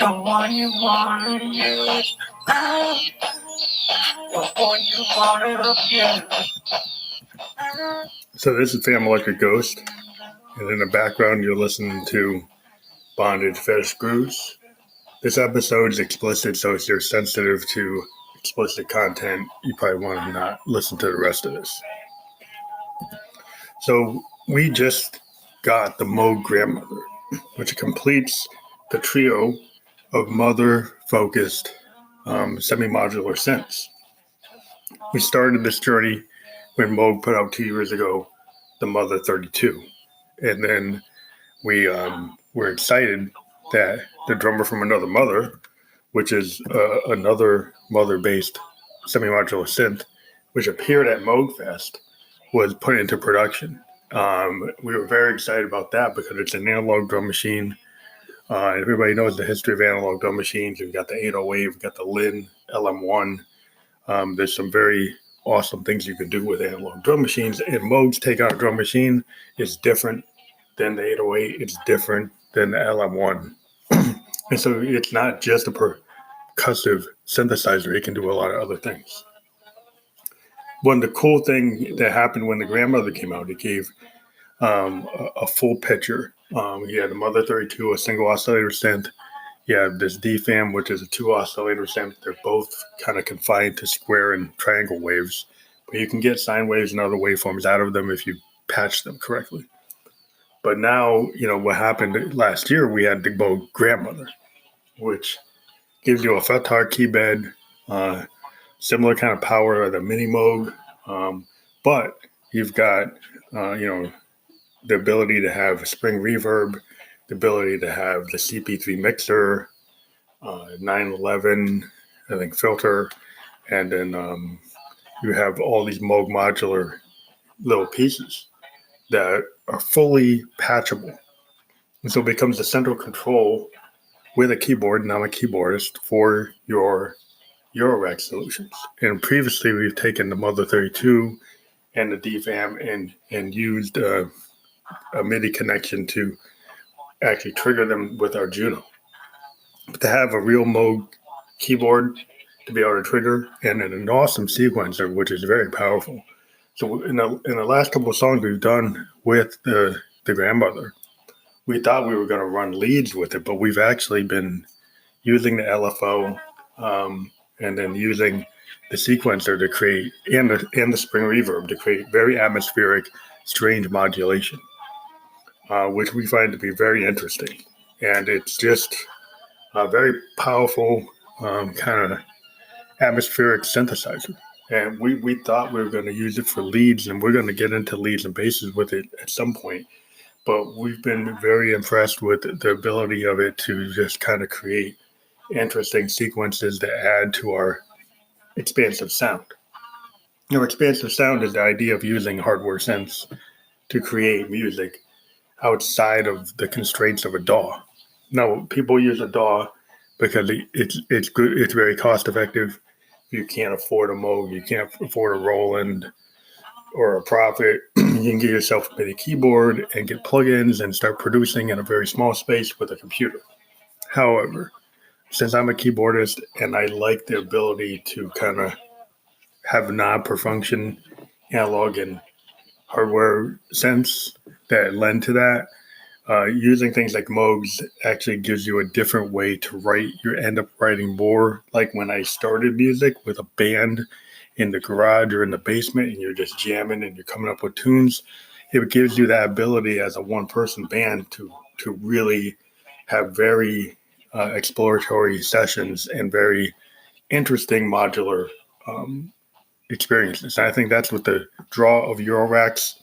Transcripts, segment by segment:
The one you want to use. The one you want to use. So this is Fam Electric Ghost, and in the background you're listening to Bondage Fetish Grooves. This episode is explicit, so if you're sensitive to explicit content, you probably want to not listen to the rest of this. So we just got the Moog Grandmother, which completes the trio of mother-focused semi-modular synths. We started this journey when Moog put out 2 years ago the Mother 32, and then we were excited that the drummer from Another Mother, which is another mother-based semi-modular synth, which appeared at Moog Fest, was put into production. We were very excited about that because it's an analog drum machine. Everybody knows the history of analog drum machines. We've got the 808, we've got the Lin LM1. There's some very awesome things you can do with analog drum machines. And Moog's take on a drum machine is different than the 808. It's different than the LM1. And so it's not just a percussive synthesizer. It can do a lot of other things. One of the cool things that happened when the Grandmother came out, it gave a full picture. You had the Mother 32, a single oscillator synth. You have this DFAM, which is a 2 oscillator synth. They're both kind of confined to square and triangle waves, but you can get sine waves and other waveforms out of them if you patch them correctly. But now, what happened last year, we had the Moog Grandmother, which gives you a FETAR key bed, similar kind of power of the Mini Moog, but you've got, the ability to have spring reverb, the ability to have the CP3 mixer, 911, I think, filter, and then you have all these Moog modular little pieces that are fully patchable. And so it becomes the central control with a keyboard, and I'm a keyboardist, for your Eurorack solutions. And previously we've taken the Mother 32 and the DFAM and used a MIDI connection to actually trigger them with our Juno. But to have a real Moog keyboard to be able to trigger, and an awesome sequencer, which is very powerful. So in the last couple of songs we've done with the Grandmother, we thought we were going to run leads with it, but we've actually been using the LFO and then using the sequencer to create, and the spring reverb to create very atmospheric, strange modulation, which we find to be very interesting. And it's just a very powerful kind of atmospheric synthesizer. And we thought we were going to use it for leads, and we're going to get into leads and basses with it at some point. But we've been very impressed with the ability of it to just kind of create interesting sequences that add to our expansive sound. Expansive sound is the idea of using hardware synths to create music outside of the constraints of a DAW. Now, people use a DAW because it's good. It's very cost effective. You can't afford a Moog, you can't afford a Roland or a Prophet. You can get yourself a MIDI keyboard and get plugins and start producing in a very small space with a computer. However, since I'm a keyboardist and I like the ability to kind of have knob per function analog and hardware synths that lend to that, using things like Moogs actually gives you a different way to write. You end up writing more like when I started music with a band in the garage or in the basement, and you're just jamming and you're coming up with tunes. It gives you that ability as a one-person band to really have very exploratory sessions and very interesting modular experiences. And I think that's what the draw of Euroracks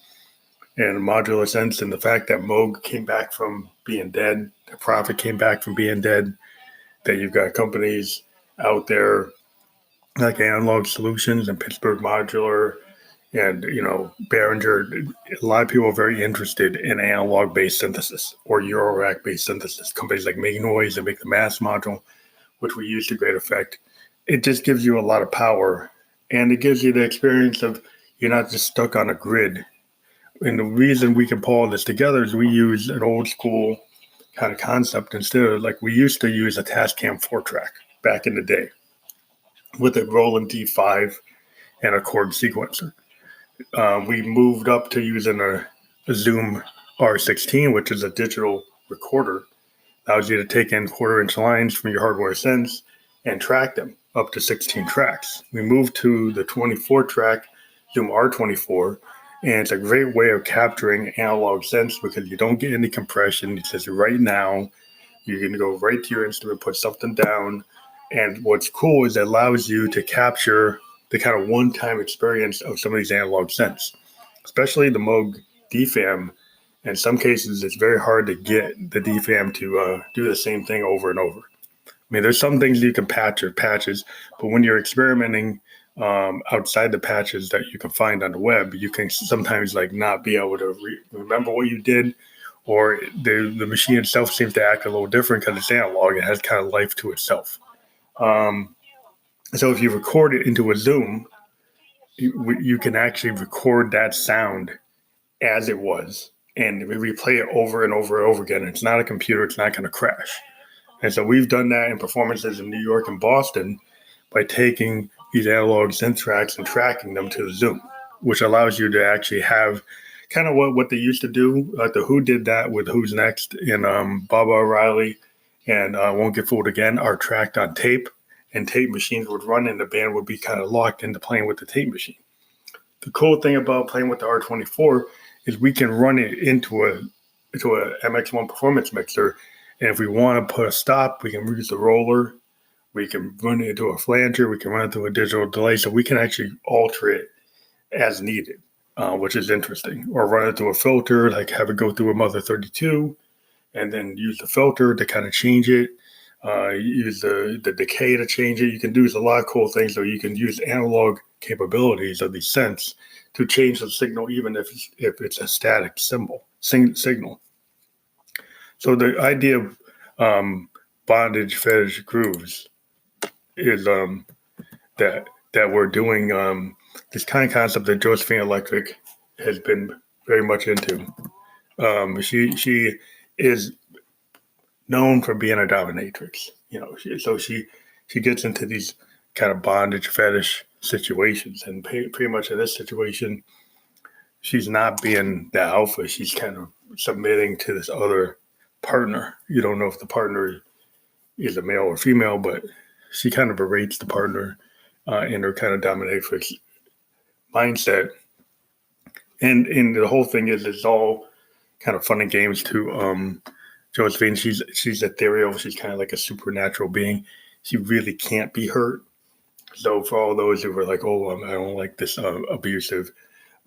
and modular synths, and the fact that Moog came back from being dead, the Prophet came back from being dead, that you've got companies out there like Analog Solutions and Pittsburgh Modular and, Behringer. A lot of people are very interested in analog-based synthesis or Eurorack-based synthesis. Companies like Make Noise that make the Mass module, which we use to great effect. It just gives you a lot of power, and it gives you the experience of you're not just stuck on a grid. And the reason we can pull all this together is we use an old school kind of concept. Instead of like we used to use a Tascam 4-track back in the day with a Roland D5 and a chord sequencer. We moved up to using a Zoom R16, which is a digital recorder. Allows you to take in quarter-inch lines from your hardware synths and track them up to 16 tracks. We moved to the 24-track Zoom R24, and it's a great way of capturing analog synths because you don't get any compression. It's just right now. You can go right to your instrument, put something down, and what's cool is it allows you to capture the kind of one-time experience of some of these analog synths, especially the Moog DFAM. In some cases, it's very hard to get the DFAM to do the same thing over and over. I mean, there's some things you can patch or patches, but when you're experimenting outside the patches that you can find on the web, you can sometimes like not be able to remember what you did, or the machine itself seems to act a little different because it's analog. It has kind of life to itself. So if you record it into a Zoom, you can actually record that sound as it was and replay it over and over and over again. It's not a computer. It's not going to crash. And so we've done that in performances in New York and Boston by taking these analog synth tracks and tracking them to the Zoom, which allows you to actually have kind of what they used to do. The Who did that with Who's Next and Baba O'Reilly and Won't Get Fooled Again are tracked on tape, and tape machines would run and the band would be kind of locked into playing with the tape machine. The cool thing about playing with the R24 is we can run it into a MX1 performance mixer, and if we want to put a stop, we can use the roller. We can run it into a flanger. We can run it through a digital delay, so we can actually alter it as needed, which is interesting. Or run it through a filter, like have it go through a Mother 32, and then use the filter to kind of change it. Use the decay to change it. You can do a lot of cool things. So you can use analog capabilities of these synths to change the signal, even if it's a static signal. So the idea of bondage fetish grooves is that we're doing this kind of concept that Josephine Electric has been very much into. She is known for being a dominatrix, so she gets into these kind of bondage fetish situations, and pretty much in this situation, she's not being the alpha. She's kind of submitting to this other partner. You don't know if the partner is a male or female, but she kind of berates the partner in her kind of dominatrix mindset. And the whole thing is it's all kind of fun and games to Josephine. She's ethereal. She's kind of like a supernatural being. She really can't be hurt. So for all those who were like, oh, I don't like this abusive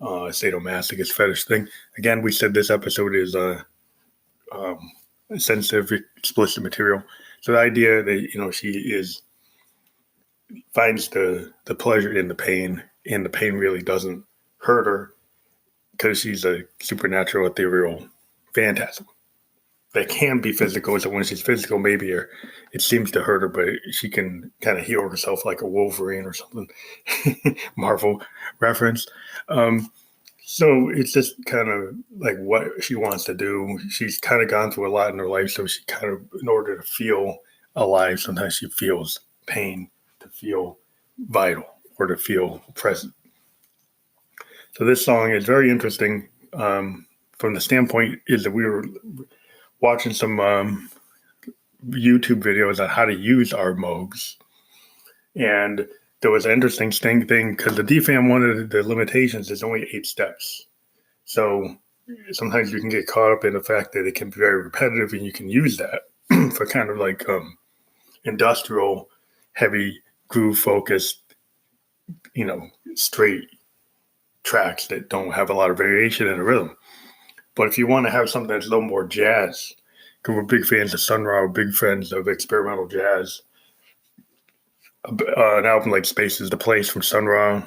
sadomasochist fetish thing. Again, we said this episode is sensitive, explicit material. So the idea that she finds the pleasure in the pain, and the pain really doesn't hurt her because she's a supernatural, ethereal phantasm that can be physical. So when she's physical, maybe it seems to hurt her, but she can kind of heal herself like a Wolverine or something. Marvel reference. So it's just kind of like what she wants to do. She's kind of gone through a lot in her life, so she kind of, in order to feel alive, sometimes she feels pain to feel vital or to feel present. So this song is very interesting from the standpoint is that we were watching some YouTube videos on how to use our Moogs. And there was an interesting thing because the DFAM, one of the limitations is only 8 steps. So sometimes you can get caught up in the fact that it can be very repetitive, and you can use that for kind of like industrial, heavy, groove-focused, straight tracks that don't have a lot of variation in the rhythm. But if you want to have something that's a little more jazz, because we're big fans of Sun Ra, we're big fans of experimental jazz, an album like Space is the Place from Sun Ra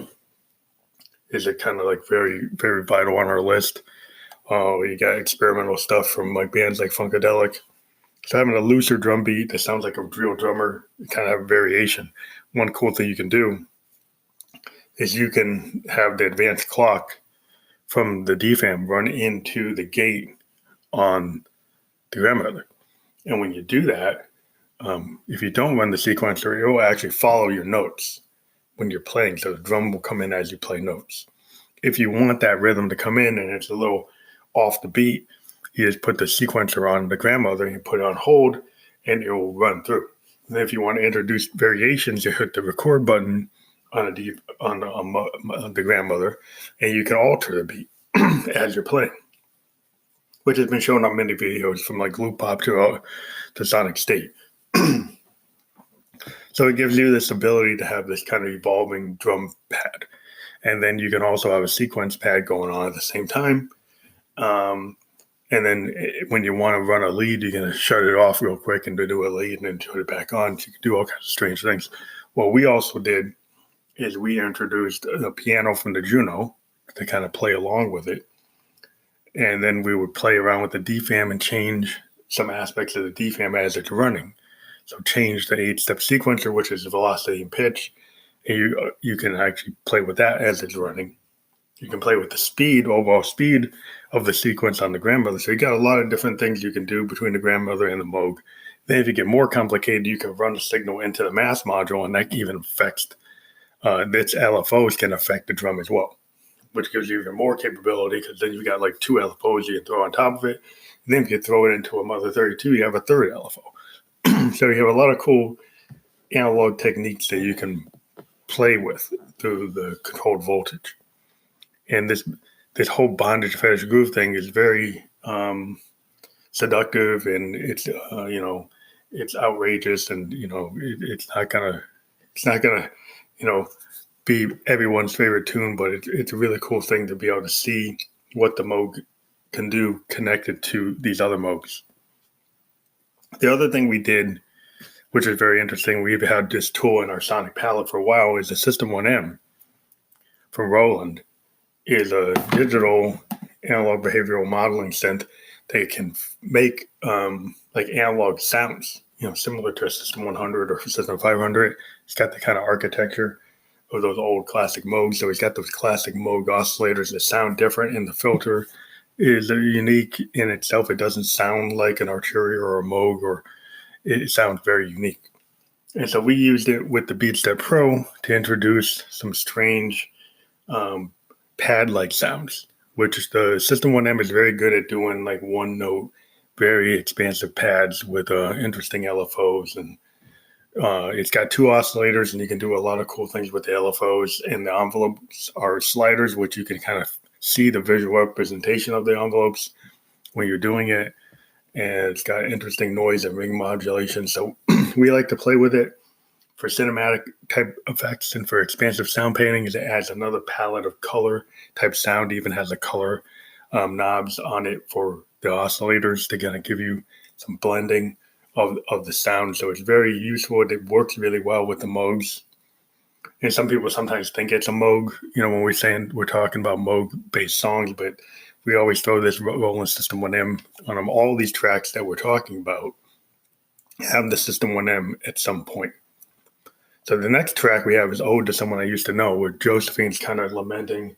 is a kind of like very, very vital on our list. You got experimental stuff from like bands like Funkadelic. So having a looser drum beat that sounds like a real drummer, kind of have variation. One cool thing you can do is you can have the advanced clock from the DFAM run into the gate on the grandmother. And when you do that, if you don't run the sequencer, it will actually follow your notes when you're playing. So the drum will come in as you play notes. If you want that rhythm to come in and it's a little off the beat, you just put the sequencer on the grandmother and you put it on hold and it will run through. And if you want to introduce variations, you hit the record button on the grandmother and you can alter the beat as you're playing, which has been shown on many videos from like loop pop to sonic state. So it gives you this ability to have this kind of evolving drum pad. And then you can also have a sequence pad going on at the same time. And then when you want to run a lead, you can shut it off real quick and do a lead and then turn it back on. So you can do all kinds of strange things. What we also did is we introduced a piano from the Juno to kind of play along with it. And then we would play around with the DFAM and change some aspects of the DFAM as it's running. So change the 8-step sequencer, which is the velocity and pitch. And you can actually play with that as it's running. You can play with the speed, overall speed of the sequence on the grandmother. So you got a lot of different things you can do between the grandmother and the Moog. Then if you get more complicated, you can run the signal into the mass module, and that even affects its LFOs can affect the drum as well, which gives you even more capability because then you've got like 2 LFOs you can throw on top of it. And then if you throw it into a Mother 32, you have a third LFO. So you have a lot of cool analog techniques that you can play with through the controlled voltage. And this whole bondage fetish groove thing is very seductive, and it's it's outrageous, and it's not gonna be everyone's favorite tune, but it's a really cool thing to be able to see what the Moog can do connected to these other Moogs. The other thing we did, which is very interesting, we've had this tool in our sonic palette for a while, is the System 1M from Roland. Is a digital analog behavioral modeling synth that can make like analog sounds, similar to a System 100 or System 500. It's got the kind of architecture of those old classic Moogs. So it's got those classic Moog oscillators that sound different, and the filter is unique in itself. It doesn't sound like an Arturia or a Moog, or it sounds very unique. And so we used it with the BeatStep Pro to introduce some strange pad-like sounds, which the System 1M is very good at doing, like one note, very expansive pads with interesting LFOs. And it's got 2 oscillators, and you can do a lot of cool things with the LFOs. And the envelopes are sliders, which you can kind of see the visual representation of the envelopes when you're doing it. And it's got interesting noise and ring modulation. So we like to play with it for cinematic type effects and for expansive sound painting. It adds another palette of color type sound. It even has a color knobs on it for the oscillators to kind of give you some blending of the sound. So it's very useful. It works really well with the Moogs. And some people sometimes think it's a Moog, when we're talking about Moog-based songs, but we always throw this Roland System 1M on them. All these tracks that we're talking about have the System 1M at some point. So the next track we have is Ode to Someone I Used to Know, where Josephine's kind of lamenting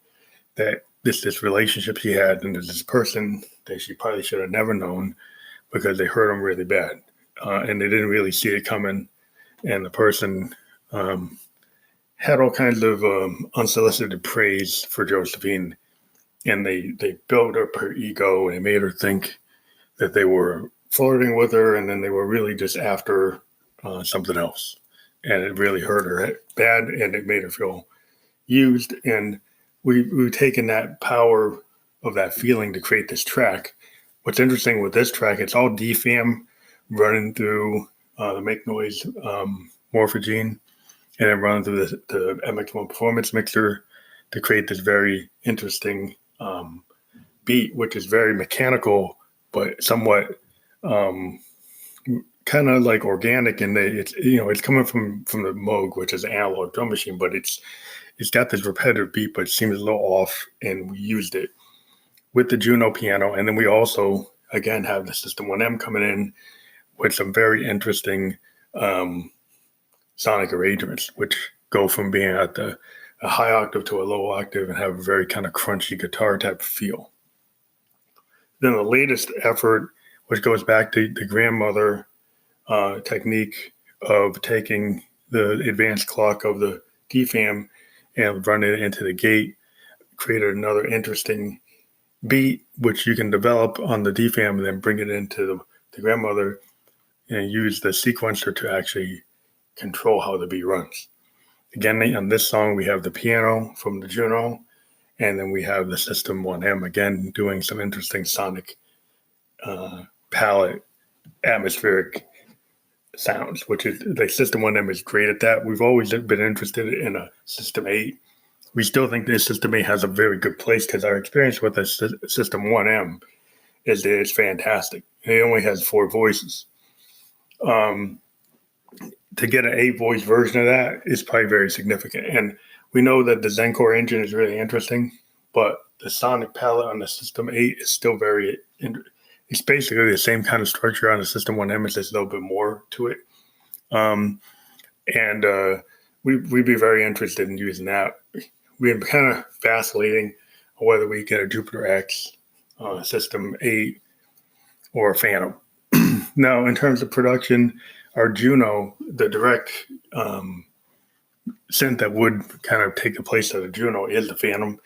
that this relationship she had, and there's this person that she probably should have never known because they hurt him really bad. And they didn't really see it coming. And the person had all kinds of unsolicited praise for Josephine. And they built up her ego and made her think that they were flirting with her, and then they were really just after something else. And it really hurt her bad, and it made her feel used. And we've taken that power of that feeling to create this track. What's interesting with this track, it's all DFAM running through the Make Noise morphogene, and then running through the MX1 Performance Mixer to create this very interesting beat, which is very mechanical, but somewhat kind of like organic, and it's coming from the Moog, which is an analog drum machine, but it's got this repetitive beat, but it seems a little off, and we used it with the Juno piano. And then we also again have the System 1M coming in with some very interesting sonic arrangements, which go from being at a high octave to a low octave and have a very kind of crunchy guitar type feel. Then the latest effort which goes back to the grandmother technique of taking the advanced clock of the DFAM and running it into the gate, created another interesting beat, which you can develop on the DFAM and then bring it into the grandmother and use the sequencer to actually control how the beat runs. Again, on this song, we have the piano from the Juno, and then we have the System 1M, again, doing some interesting sonic palette, atmospheric sounds, which is the System 1M is great at that. We've always been interested in a System 8. We still think this System 8 has a very good place because our experience with the System 1M is that it's fantastic. It only has 4 voices. To get an 8-voice version of that is probably very significant. And we know that the Zencore engine is really interesting, but the sonic palette on the System 8 is still very it's basically the same kind of structure on the System 1M. It's just a little bit more to it. We'd be very interested in using that. We're kind of vacillating on whether we get a Jupiter X System 8 or a Phantom. Now, in terms of production, our Juno, the direct synth that would kind of take the place of the Juno is the Phantom,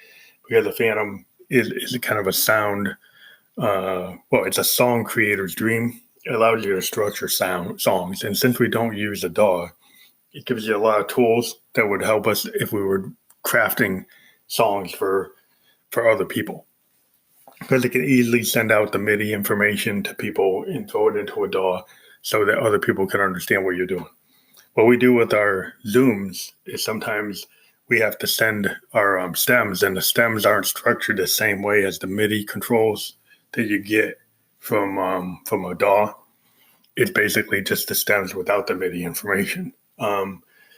because the Phantom is kind of a sound, it's a song creator's dream. It allows you to structure songs. And since we don't use a DAW, it gives you a lot of tools that would help us if we were crafting songs for other people. Because it can easily send out the MIDI information to people and throw it into a DAW so that other people can understand what you're doing. What we do with our Zooms is sometimes we have to send our stems, and the stems aren't structured the same way as the MIDI controls that you get from a DAW. It's basically just the stems without the MIDI information.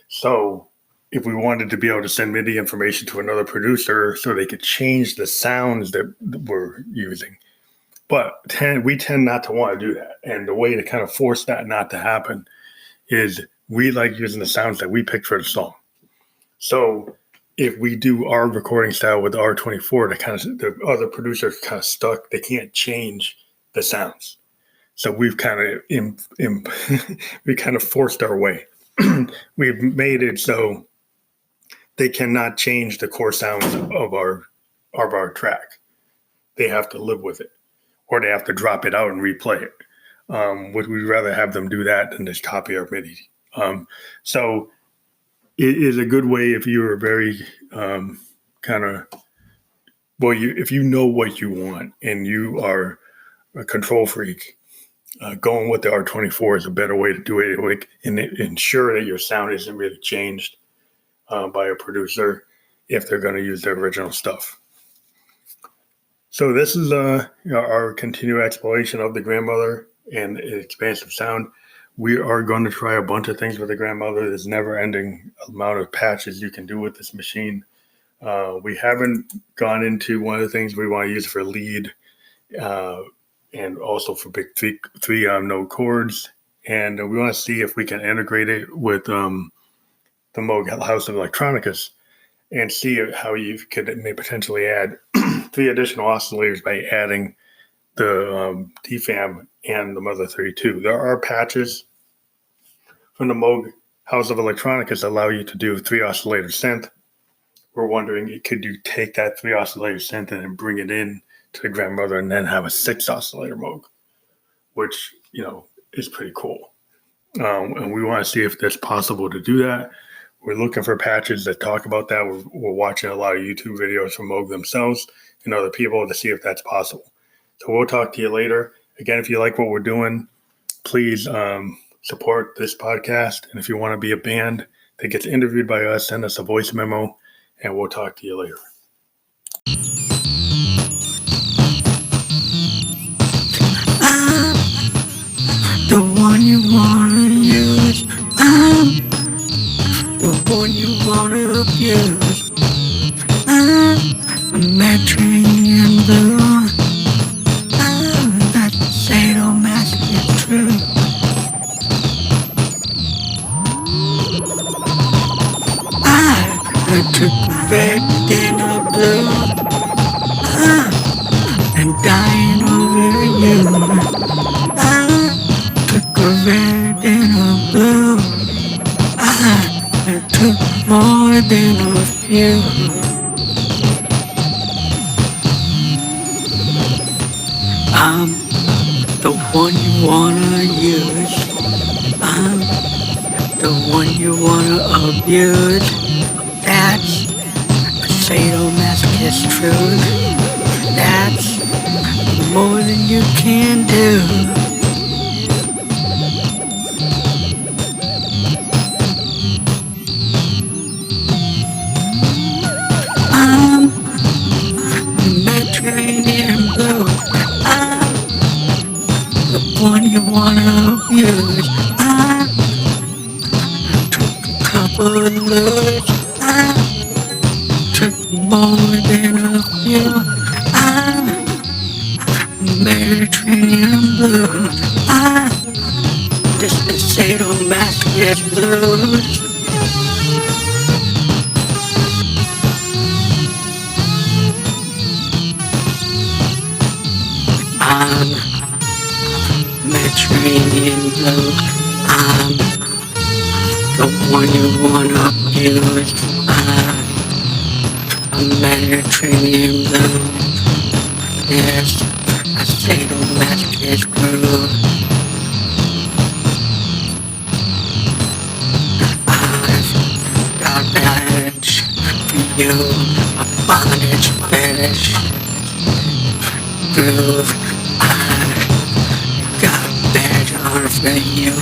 So if we wanted to be able to send MIDI information to another producer so they could change the sounds that we're using, but we tend not to want to do that. And the way to kind of force that not to happen is we like using the sounds that we picked for the song. So if we do our recording style with the R24, the other producers kind of stuck. They can't change the sounds. So we've kind of we kind of forced our way. We've made it so they cannot change the core sounds of our track. They have to live with it, or they have to drop it out and replay it. Would we rather have them do that than just copy our MIDI? So it is a good way if you're very if you know what you want and you are a control freak, going with the R24 is a better way to do it, and ensure that your sound isn't really changed by a producer if they're going to use their original stuff. So this is our continued exploration of the grandmother and expansive sound. We are going to try a bunch of things with the grandmother. There's never-ending amount of patches you can do with this machine. We haven't gone into one of the things we want to use for lead and also for big three note chords. And we want to see if we can integrate it with the Moog House of Electronicas and see how you could may potentially add 3 additional oscillators by adding the DFAM and the Mother 32. There are patches from the Moog House of Electronicas that allow you to do 3 oscillator synth. We're wondering, could you take that 3 oscillator synth and then bring it in to the grandmother and then have a 6 oscillator Moog, which, is pretty cool. And we want to see if that's possible to do that. We're looking for patches that talk about that. We're watching a lot of YouTube videos from Moog themselves and other people to see if that's possible. So we'll talk to you later. Again, if you like what we're doing, please support this podcast. And if you want to be a band that gets interviewed by us, send us a voice memo, and we'll talk to you later. The one you wanna use, I'm the one you wanna abuse. I'm that train in blue. That sadomasoch is true. I took the red in the blue. And dying over you. you. I took a red and a blue. I took more than a few. I'm the one you wanna use. I'm the one you wanna abuse. That's sadomasochist truth. That's more than you can do. I'm Mediterranean blue. I'm the one you wanna abuse. I took a couple of lures. I took more than a few. I'm Mediterranean blue. I just the sadomasochist blues. I'm Mediterranean blue. I'm the one you wanna use. I'm Mediterranean blue. Yes, I sadomasochist blue. I've got badge for you, a bondage fetish groove. Got a badge on for you.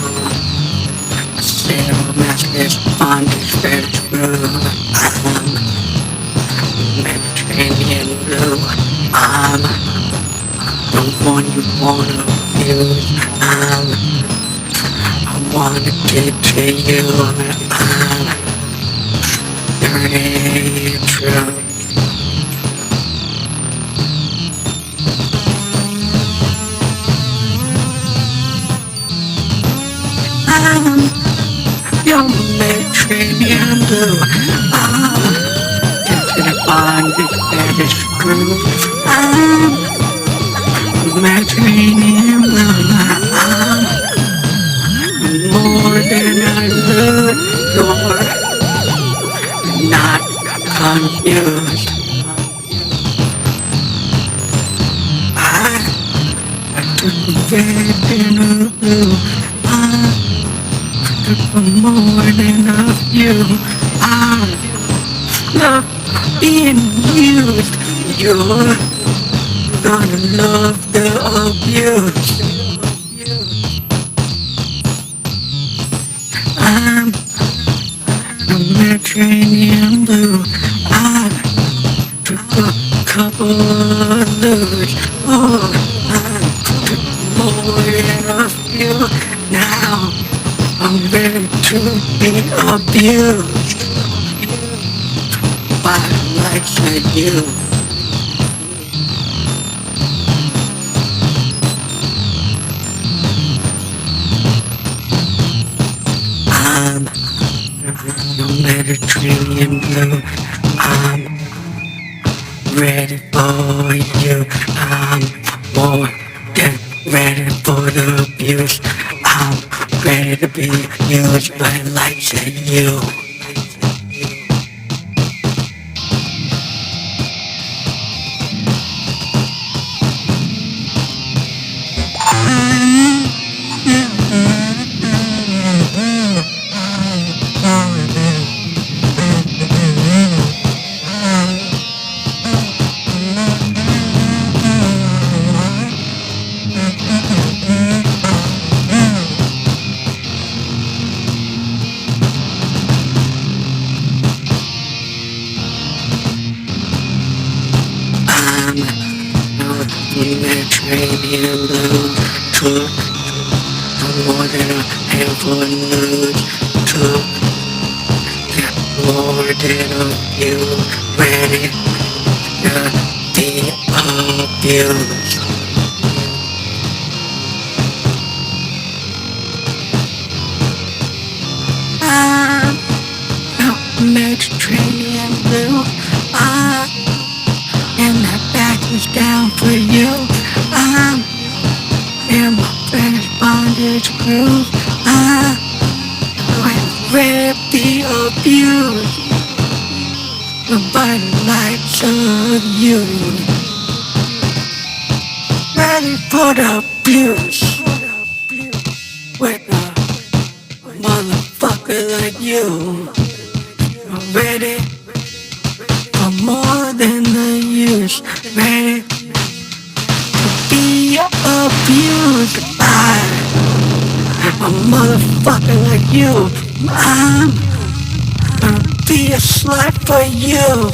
A sadomasochist bondage fetish groove. I'm Mediterranean blue. I'm the one you wanna use. I wanna get to you. I'm dirty true. I'm your Mediterranean blue. I'm into the bondage fetish groove. I'm Mediterranean blue. I'm more than I love. You're not confused. I took a red and a blue. I took more than a few. I love being used. You're gonna love the abuse. I'm the Mediterranean blue. I took a couple of lures. Oh, I took more than a few. Now I'm ready to be abused by the likes of you. I'm the Mediterranean blue. I'm ready for you. I'm more than ready for the abuse. I'm ready to be used by the likes of you. Mediterranean blue. Took more than a handful of nudes. Took more than a few. Ready to be abused. I'm Mediterranean blue. And that back is down for you. I'm fetish bondage groove. I will be abused by the likes of you. Ready for the abuse with a motherfucker like you. Ready for more than the use. Ready to be abused by a motherfucker like you. I'm gonna be a slut for you.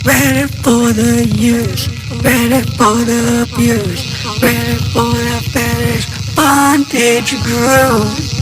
Ready for the use, ready for the abuse, ready for the fetish bondage groove.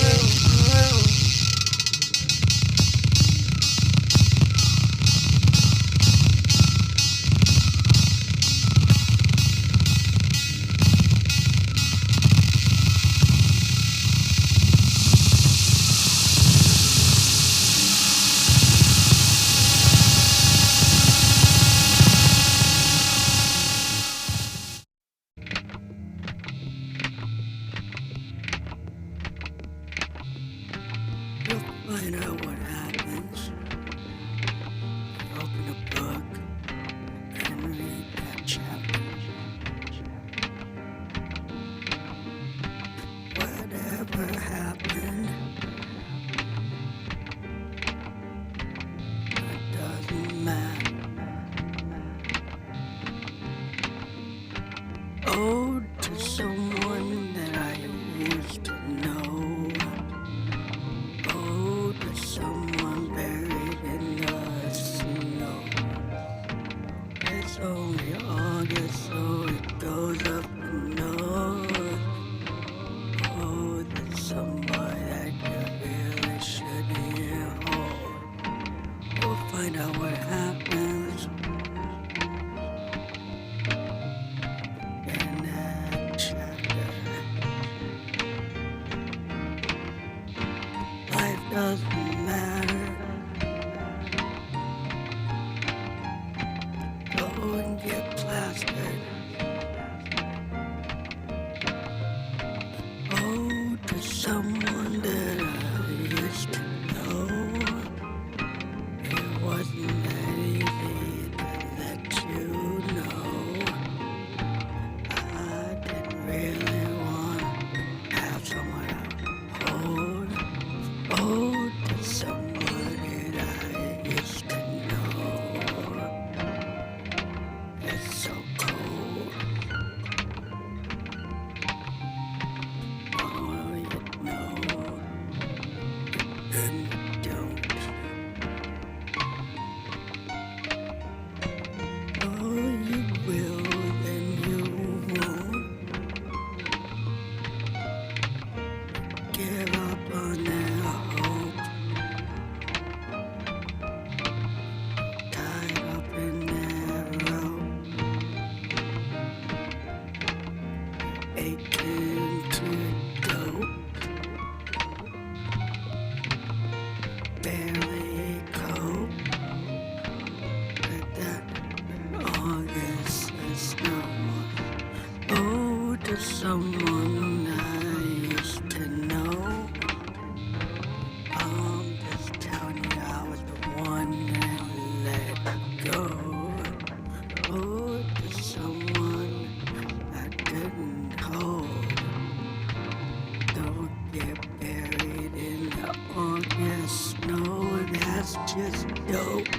Find out what happens. Open a book and read that chapter. Whatever happened, it doesn't matter. Ode to someone that I used to know. To someone buried in the snow. It's only August, so it goes up the north. Oh, there's somebody that you really shouldn't hold. We'll find out what happens in that chapter. Life doesn't matter. Go and get plastered. Oh, to someone that I used to know. It wasn't that easy to let you know. I didn't really want to have someone else hold. Oh, to somebody that I used to know. It's so cold. Oh, you know, and you don't. Oh, you will, then you won't. Give up on that hope. Tied up in that rope. Aching to dope. Barely cope with that August snow. Oh, to someone I used to know. I'm just telling you I was the one that let go. Oh, to someone I didn't hold. Don't get buried in the August snow. That's just dope.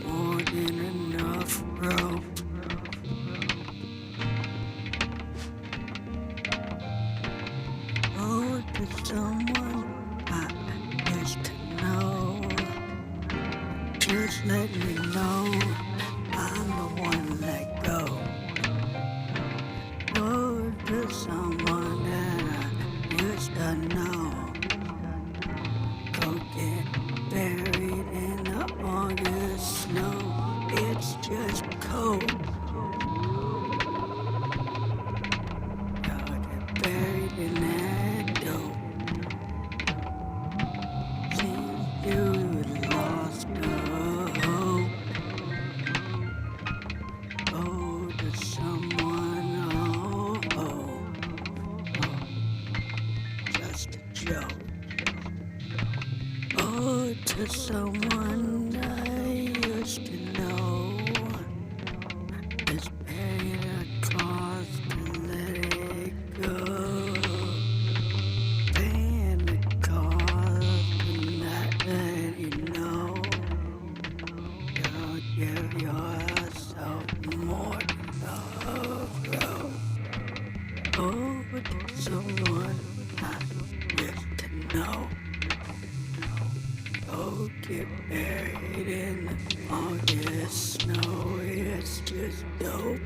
More than enough rope. Oh, to someone I used to know. Just let me know I'm the one let go. Oh, to someone that I used to know. Go get buried in the August snow. It's just cold. Go get buried in that dope. Seems you lost someone I used to know. It's paying a cost to let it go. Paying the cost to not let you know. Don't give yourself more sorrow. Oh, to someone I used to know. Oh, get buried in the August snow. It's just dope.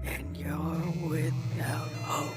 And you're without hope.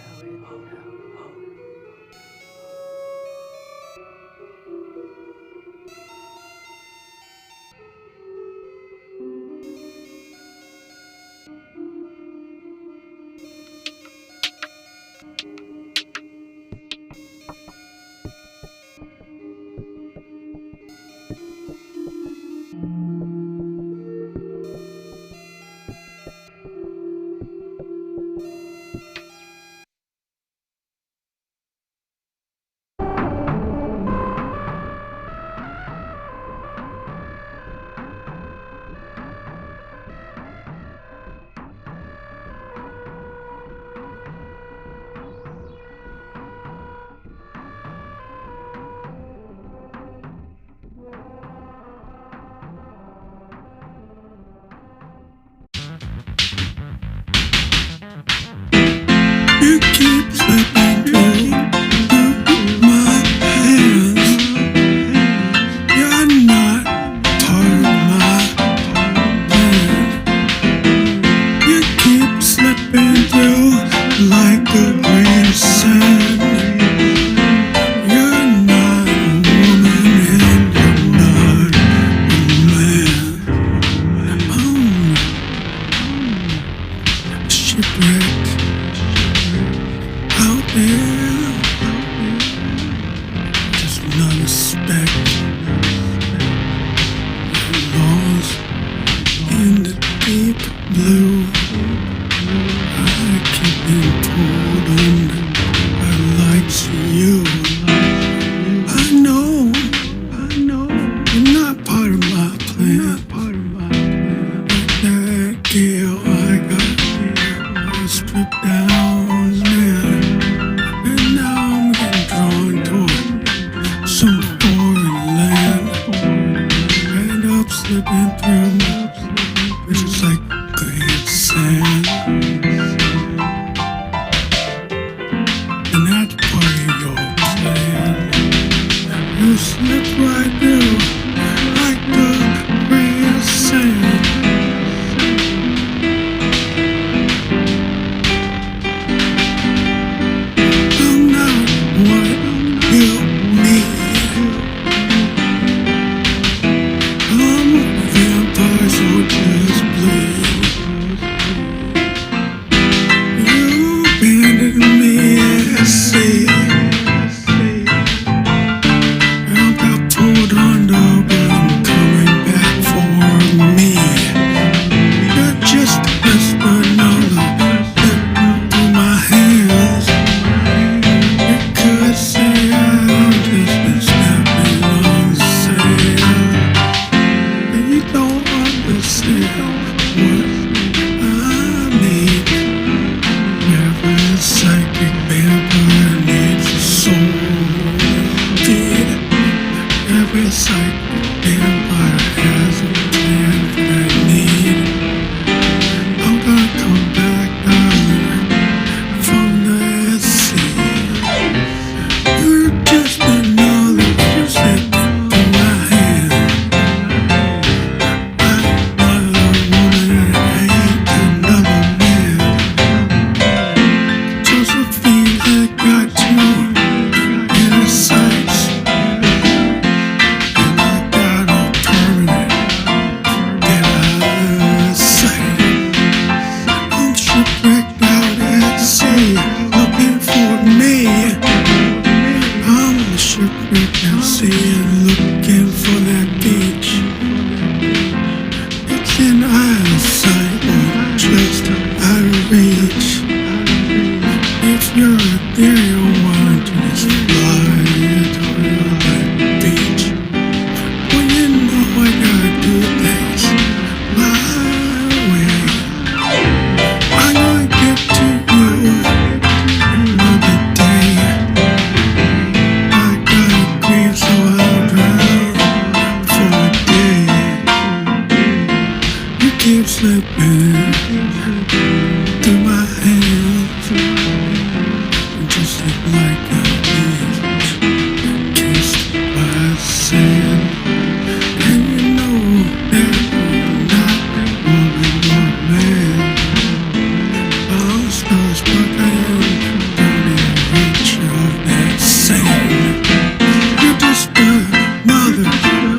You keep slipping through my hands. You're not part of my plan. You keep slipping through like a grain of sand. You're not a woman and you're not a man. Shipwrecked out there, just another speck, lost in the deep blue. I keep being pulled under by lights of you. I know, you're not part of my plan. Like that girl I got stripped down there. And now I'm getting drawn toward some foreign land. End up slipping through, which is like green sand. And that's part of your plan. You slip right through like the green sand. I'm not what you need. I'm a vampire, so just bleed. You abandoned me at sea. I got pulled under, but I'm coming back for me. You're just a whisper, another slipping through my hands. You could say I've just been snapping on sand. And you don't understand what I need. Every psychic vampire needs a soul. Indeed, every psychic vampire has a plan for that need. I'm gonna come back, darling, from the sea. You're just another slip in my hand. I'm not a woman and I ain't another man. Josephine that got you in her sights, and I got a permanent slipping through my hands, just like a beach kissed by sand. And you know that I'm not woman or man. All stars, but I don't even reach of that sand. You're just a mother,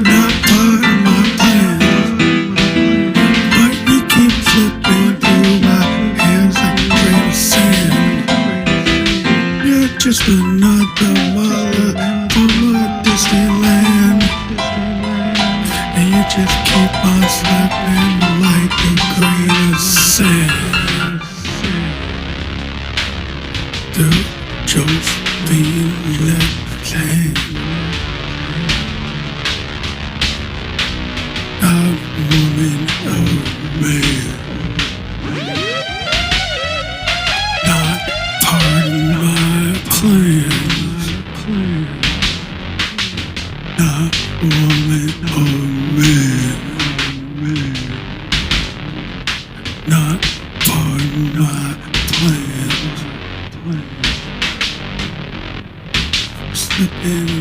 not part of my plan. But you keep flipping through my hands like a grain of sand. You're just another mother from a distant land. And you just keep on slipping like a grain of sand. Through Josephine land. A woman, a man, not part of my plans. Not woman or man, not part of my plans. Slipping